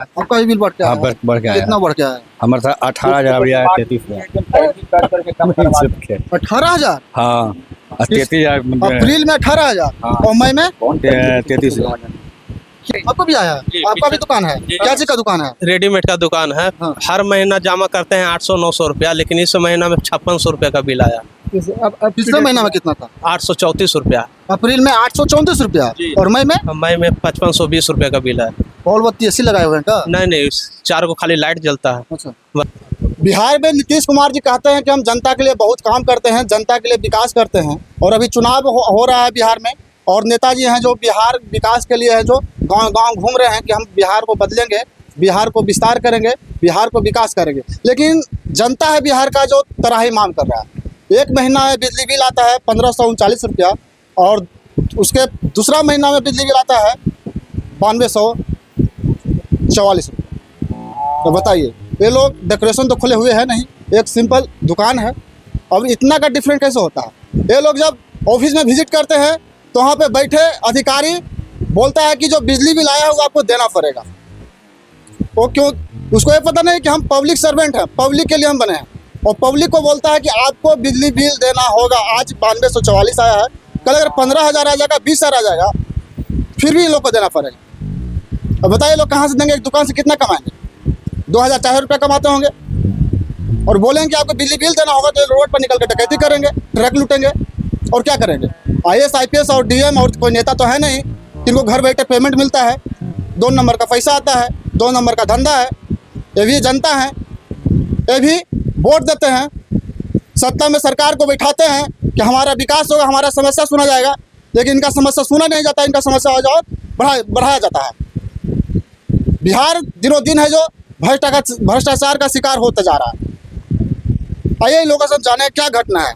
आपका भी बिल बढ़ के हाँ, आया है? बढ़ के आया कितना बढ़ के आया है? हमारे साथ 18,000 अभी आया 33,000 18,000? हाँ, और 33,000 अप्रैल में 18,000 हाँ। और मई में 33,000। आपको भी आया है? आपका भी दुकान है? क्या चीज का दुकान है? रेडीमेड का दुकान है। हाँ। हर महीना जमा करते हैं 800-900 रुपया, लेकिन इस महीना में 5600 रुपया का बिल आया। अब पिछले महीना में कितना था? 834 रुपया। अप्रैल में 834 रुपया और मई में मई में 5520 रुपया का बिल है। बॉल बत्ती ऐसी लगाए हुए हैं क्या? नहीं, 4 को खाली लाइट जलता है। अच्छा। बिहार में नीतीश कुमार जी कहते हैं कि हम जनता के लिए बहुत काम करते हैं, जनता के लिए विकास करते हैं, और अभी चुनाव हो रहा है बिहार में, और नेताजी हैं जो बिहार विकास के लिए है, जो गांव-गांव घूम रहे हैं कि हम बिहार को बदलेंगे, बिहार को विस्तार करेंगे, बिहार को विकास करेंगे। लेकिन जनता है बिहार का जो तराही मांग कर रहा है। एक महीना में बिजली बिल आता है 1539 रुपया, और उसके दूसरा महीना में बिजली बिल आता है 9244 रुपया। तो बताइए, ये लोग डेकोरेशन तो खुले हुए हैं नहीं, एक सिंपल दुकान है, अब इतना का डिफरेंट कैसे होता है? ये लोग जब ऑफिस में विजिट करते हैं तो वहाँ पे बैठे अधिकारी बोलता है कि जो बिजली बिल आया है वो आपको देना पड़ेगा। वो क्यों? उसको ये पता नहीं कि हम पब्लिक सर्वेंट हैं, पब्लिक के लिए हम बने हैं, और पब्लिक को बोलता है कि आपको बिजली बिल देना होगा। आज 9244 आया है, कल अगर 15,000 आ जाएगा, 20,000 आ जाएगा, फिर भी इन लोग को देना पड़ेगा। अब बताइए लोग कहाँ से देंगे? एक दुकान से कितना कमाएंगे? 2,000-4,000 रुपया कमाते होंगे, और बोलेंगे कि आपको बिजली बिल देना होगा, तो रोड पर निकल कर डकैती करेंगे, ट्रक लूटेंगे, और क्या करेंगे? IAS IPS और DM और कोई नेता तो है नहीं जिनको घर बैठे पेमेंट मिलता है, 2 नंबर का पैसा आता है, 2 नंबर का धंधा है। ये भी जनता है, ये भी वोट देते हैं, सत्ता में सरकार को बैठाते हैं कि हमारा विकास होगा, हमारा समस्या सुना जाएगा, लेकिन इनका समस्या सुना नहीं जाता, इनका समस्या और बढ़ाया जाता है। बिहार दिनों दिन है जो भ्रष्टाचार का शिकार होता जा रहा है। आइए लोगों से जाने क्या घटना है।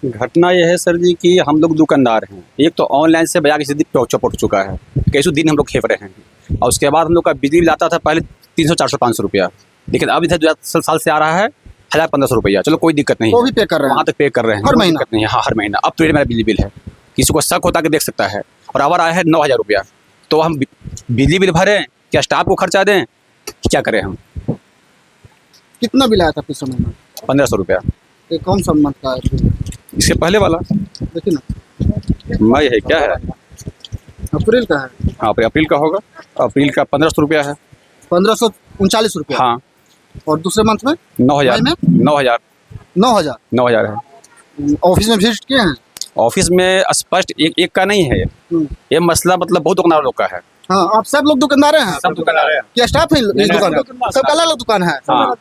घटना यह है सर जी कि हम लोग दुकानदार हैं, एक तो ऑनलाइन से बाजार की स्थिति चौपट चुका है, कैसे दिन हम लोग खेप रहे हैं, और उसके बाद हम लोग का बिजली बिल आता था पहले 300, 400, 500 रुपया, लेकिन अब इधर 2000 साल से आ रहा है 1,000-1,500 रुपया। चलो कोई दिक्कत नहीं, वो भी पे कर रहे हैं, वहाँ तक पे कर रहे हैं, हर महीना। दिक्कत नहीं है। हाँ, हर महीना। अब तो ये मेरा बिजली बिल है, किसी को शक होता कि देख सकता है, और अब आया है 9,000 रुपया। तो हम बिजली बिल भरें, क्या स्टाफ को खर्चा दें, क्या करें हम? कितना बिल आया था पिछले महीना? 1,500 रुपया। ये कौन सा मंथ का है? इसके पहले वाला देखिए ना, मई है, क्या है? अप्रैल का है। हाँ, अप्रैल का होगा। अप्रैल का 1,500 रुपया है। 1539 रुपया। हाँ। और दूसरे मंथ में 9,000 मई में 9,000 9,000 है। ऑफिस में विजिट किए हैं? ऑफिस में स्पष्ट एक का नहीं है ये मसला, मतलब बहुत दुकानदार लोग का है। हाँ, आप सब लोग दुकानदार हैं? सब दुकानदार हैं। क्या स्टाफ है इस दुकान का? सबका अलग अलग दुकान है? हाँ।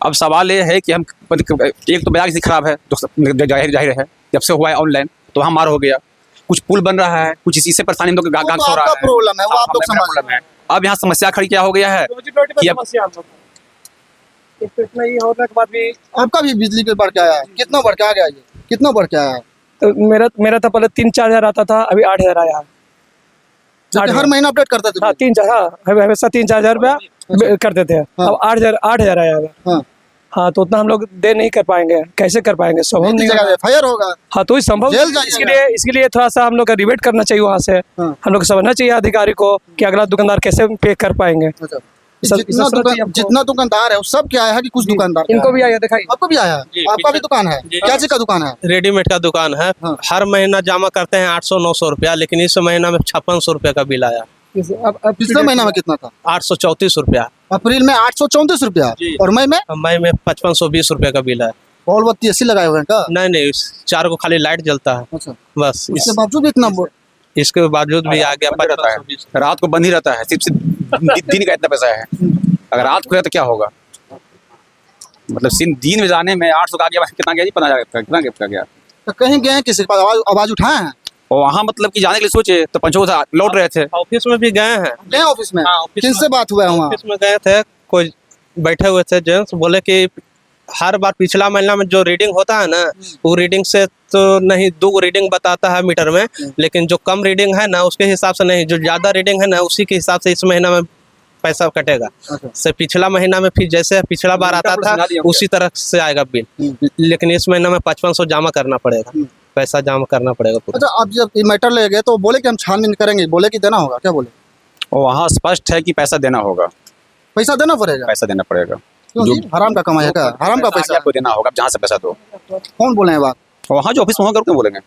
अब सवाल ये है कि हम एक तो बाजार की खराब है, जो जाहिर है, जब से हुआ है ऑनलाइन तो वहाँ मार हो गया, कुछ पुल बन रहा है, कुछ इसी से परेशानी हम लोग गाँव हो रहा है। प्रॉब्लम है, वो आप लोग समझ रहे हैं। अब यहाँ समस्या खड़ी क्या हो गया है कि अब इतना ही होने के बाद भी आपका भी बिजली बिल बढ़ के आया है? कितना बढ़ के आ गया? ये कितना बढ़ के आया है? तो मेरा था पहले 3-4 हज़ार आता था, अभी 8,000 आया है। हर महीना अपडेट करते थे? हाँ, 3-4, हाँ, हमेशा 3-4 हज़ार रुपया करते थे। हाँ। अब 8,000 आया है। हाँ। हाँ, तो उतना हम लोग दे नहीं कर पाएंगे, कैसे कर पाएंगे? संभव नहीं जगह FIR होगा। हाँ, तो संभव जेल जाइएगा। इसके लिए थोड़ा सा हम लोग का रिबेट करना चाहिए वहाँ से। हाँ। हम लोग को समझना चाहिए अधिकारी को कि अगला दुकानदार कैसे पे कर पाएंगे। अच्छा, जितना दुकानदार है वो सब क्या है कि कुछ दुकानदार? इनको भी आया, दिखाई आपको भी आया है? आपका भी दुकान है? क्या चीज का दुकान है? रेडीमेड का दुकान है। हाँ। हर महीना जमा करते हैं 800-900 रुपया, लेकिन इस महीना में 5600 रुपया का बिल आया। अब पिछले महीना में कितना था? 834 रुपया। अप्रैल में 834 रुपया और मई में? मई में 5520 रुपया का बिल है। बॉल बत्ती ऐसी लगाए हुए हैं क्या? नहीं, 4 को खाली लाइट जलता है, अच्छा। बस। इसके बावजूद इतना इसके बावजूद भी आ गया 5520। रात को बंद ही रहता है, सिर्फ दिन का इतना पैसा है। अगर रात को है तो क्या होगा? मतलब सिर्फ दिन में जाने में 800 का गया, कितना गया जी? 15,000 कितना गया? तो कहीं गए हैं, किसी के पास आवाज उठाए हैं? और वहाँ मतलब कि जाने के लिए सोचे तो 5 लौट रहे थे। ऑफिस में भी गए हैं। गए ऑफिस में? हाँ, ऑफिस किनसे बात हुआ है वहाँ? ऑफिस में गए थे, कोई बैठे हुए थे जेंट्स, बोले कि हर बार पिछला महीना में जो रीडिंग होता है ना, वो रीडिंग से तो नहीं, 2 रीडिंग बताता है मीटर में, लेकिन जो कम रीडिंग है ना उसके हिसाब से नहीं, जो ज्यादा रीडिंग है ना उसी के हिसाब से इस महीना में पैसा कटेगा। अच्छा। से पिछला महीना में फिर जैसे पिछला बार आता था उसी तरह से आएगा बिल, लेकिन इस महीना में 5500 जमा करना पड़ेगा, पैसा जमा करना पड़ेगा पूरा। अच्छा, आप जब ये मैटर ले गए तो बोले कि हम छानबीन करेंगे, बोले कि देना होगा, क्या बोले? और वहाँ स्पष्ट है कि पैसा देना होगा। पैसा देना पड़ेगा। पैसा देना पड़ेगा। क्यों जी? हराम का कमाई है क्या? हराम का पैसा आपको देना होगा, जहाँ से पैसा दो। कौन बोले हैं बात? वहाँ जो ऑफिस में होगा क्यों बोलेंगे?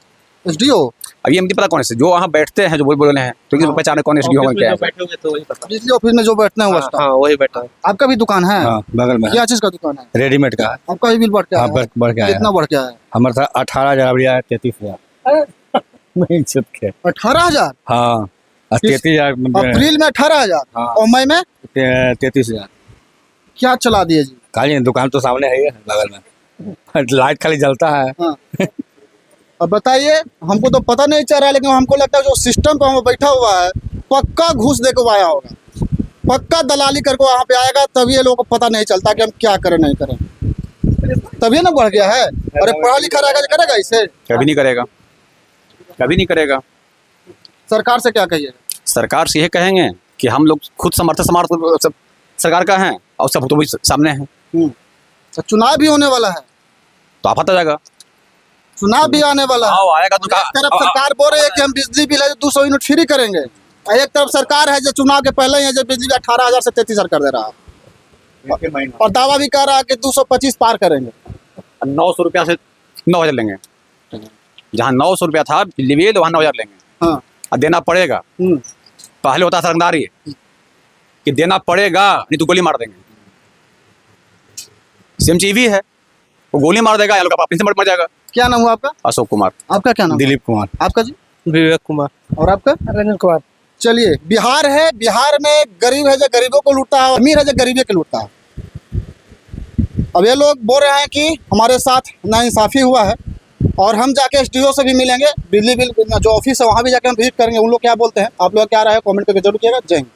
एसडीओ? अब ये मुझे पता कौन है जो वहाँ बैठते हैं जो बोल रहे हैं, तो किसी को पहचाने कौन एसडीओ होगा क्या है। बैठोगे तो वही पता। बिजली ऑफिस में जो बैठते हैं वो स्टाफ। हाँ वही बैठा है। आपका भी दुकान है? हाँ बगल में है। क्या चीज का दुकान है? रेडीमेड का है। आपका भी बिल बढ़ क्या हाँ है? बढ़ के आया कितना बढ़ क्या है? हमारा था 18,000 अभी आया 33,000 नहीं छुप के 18,000? हाँ 33,000 अप्रैल में 18,000 हाँ। और मई में 33,000 क्या चला दिए जी? खाली दुकान तो सामने है ही है बगल में लाइट खाली जलता है। हाँ। अब बताइए, हमको तो पता नहीं चल रहा है, लेकिन हमको लगता है जो सिस्टम पे हम बैठा हुआ है पक्का घूस दे के आया होगा, पक्का दलाली करके वहाँ पे आएगा, तभी ये लोगों को पता नहीं चलता कि हम क्या करें नहीं करें, तभी ना बढ़ गया है। अरे पढ़ा लिखा रहेगा तो करेगा इसे? कभी नहीं करेगा, कभी नहीं करेगा। सरकार से क्या कहिए? सरकार से यह कहेंगे कि हम लोग खुद समर्थ सरकार का हैं और सब तो भी सामने हैं, तो चुनाव भी होने वाला है, तो आप आता जाएगा। चुनाव भी आने वाला है। आओ आएगा तो एक तरफ सरकार बोल रही है कि हम बिजली बिल है 200 यूनिट फ्री करेंगे, और एक तरफ सरकार है जो चुनाव के पहले ही है जो बिजली 18,000 से 33,000 कर दे रहा है, और दावा भी कर रहा है कि 225 पार करेंगे। 900 रुपया से 9,000 लेंगे, जहाँ 900 रुपया था बिजली बिल वहाँ 9,000 लेंगे। हाँ। और देना पड़ेगा। पहले होता था रंगदारी कि देना पड़ेगा नहीं तो गोली मार देंगे। सेम चीज भी है, वो गोली मार देगा या लोग अपने से मर जाएगा। क्या नाम हुआ आपका? अशोक कुमार। आपका क्या नाम? दिलीप कुमार। आपका जी? विवेक कुमार। और आपका? रंजन कुमार। चलिए, बिहार है, बिहार में गरीब है जो गरीबों को लूटता है, अमीर है जो गरीबी को लूटता है। अब ये लोग बोल रहे हैं कि हमारे साथ नाइंसाफी हुआ है, और हम जाके एसडीओ से भी मिलेंगे, बिजली बिल जो ऑफिस है वहाँ भी जाके हम विजिट करेंगे। उन लोग क्या बोलते हैं, आप लोग क्या राय है कमेंट करके जरूर किएगा। जय हिंद।